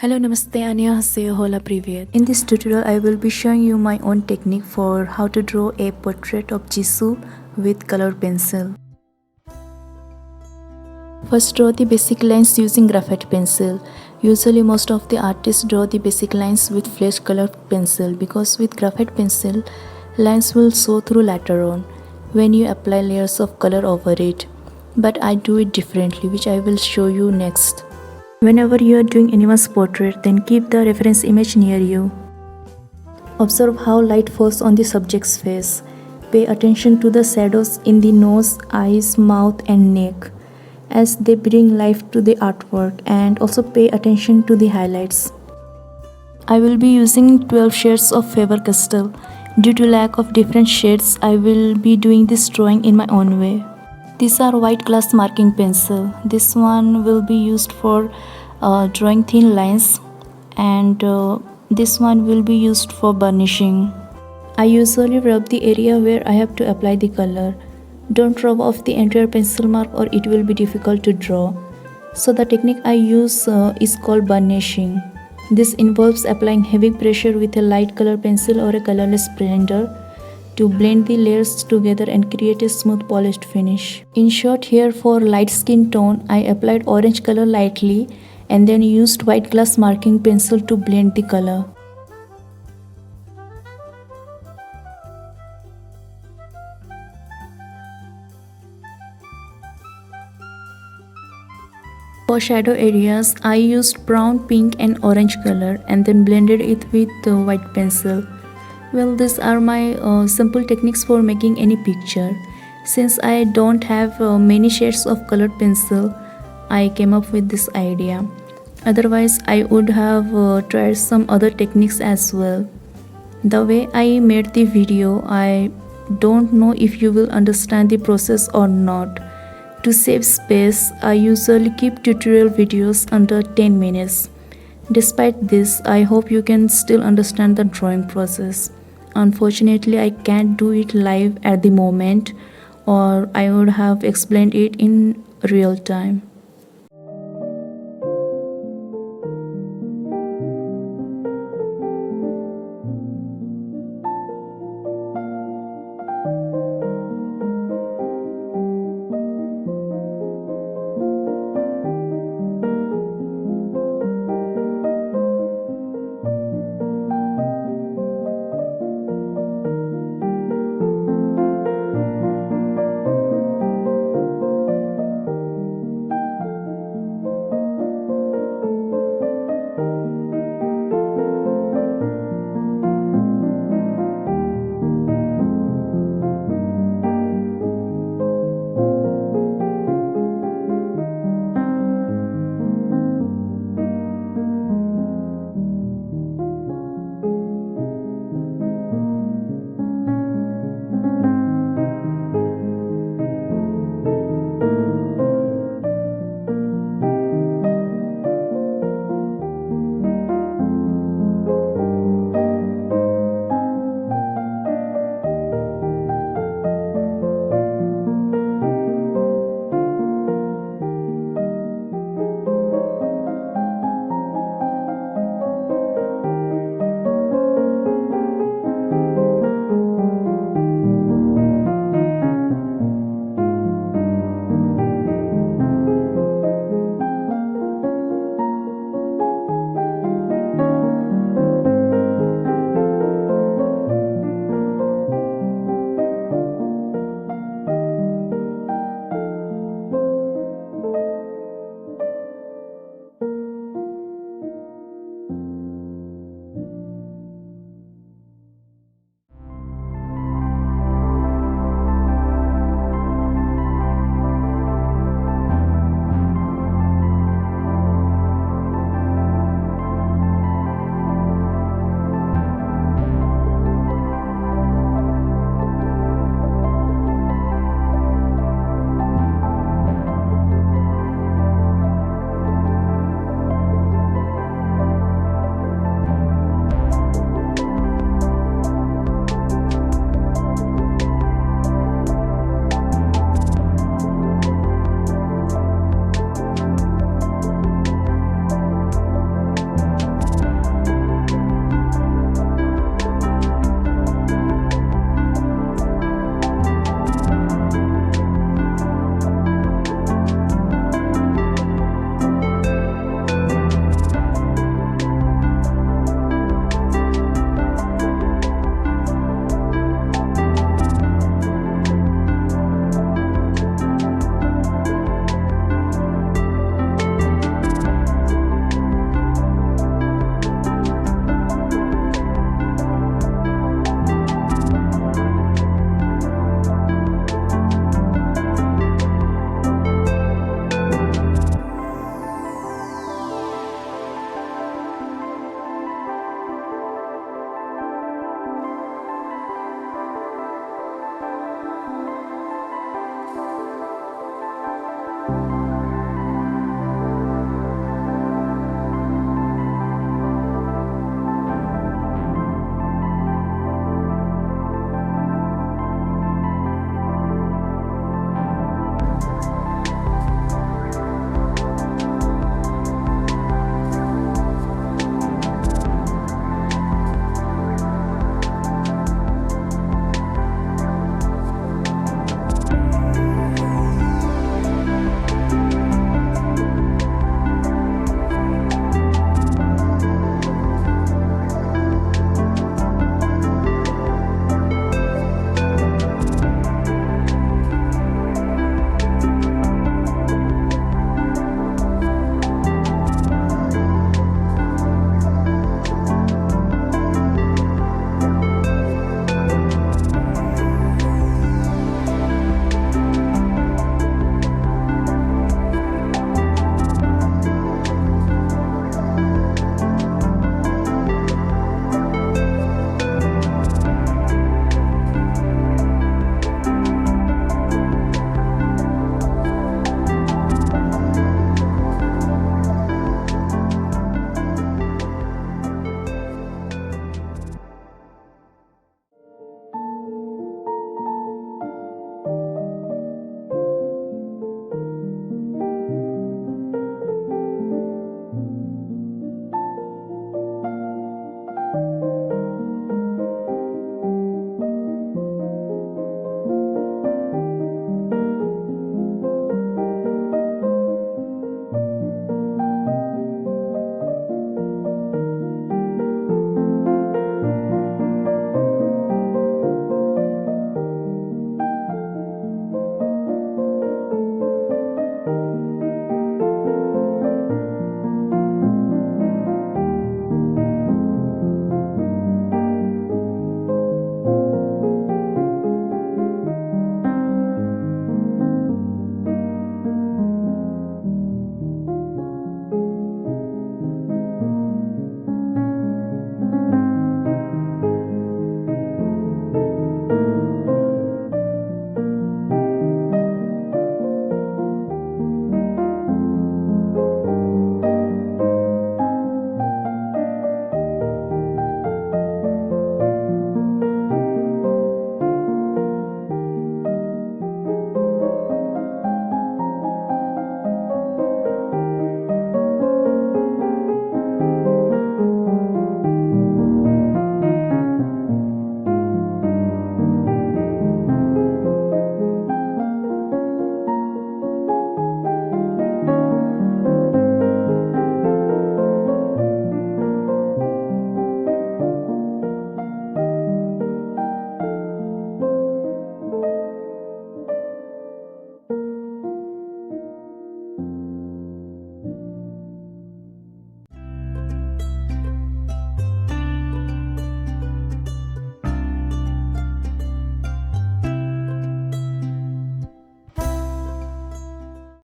Hello, namaste, annyeonghaseyo, hola, привет. In this tutorial, I will be showing you my own technique for how to draw a portrait of Jisoo with color pencil. First, draw the basic lines using graphite pencil. Usually, most of the artists draw the basic lines with flesh colored pencil because with graphite pencil, lines will show through later on when you apply layers of color over it. But I do it differently, which I will show you next. Whenever you are doing anyone's portrait, then keep the reference image near you. Observe how light falls on the subject's face. Pay attention to the shadows in the nose, eyes, mouth and neck as they bring life to the artwork, and also pay attention to the highlights. I will be using 12 shades of Faber-Castell. Due to lack of different shades, I will be doing this drawing in my own way. These are white glass marking pencil. This one will be used for drawing thin lines, and this one will be used for burnishing. I usually rub the area where I have to apply the color. Don't rub off the entire pencil mark or it will be difficult to draw. So the technique I use is called burnishing. This involves applying heavy pressure with a light color pencil or a colorless blender to blend the layers together and create a smooth polished finish. In short, here for light skin tone, I applied orange color lightly and then used white glass marking pencil to blend the color. For shadow areas, I used brown, pink and orange color and then blended it with the white pencil. Well, these are my simple techniques for making any picture. Since I don't have many shades of colored pencil, I came up with this idea. Otherwise, I would have tried some other techniques as well. The way I made the video, I don't know if you will understand the process or not. To save space, I usually keep tutorial videos under 10 minutes. Despite this, I hope you can still understand the drawing process. Unfortunately, I can't do it live at the moment, or I would have explained it in real time.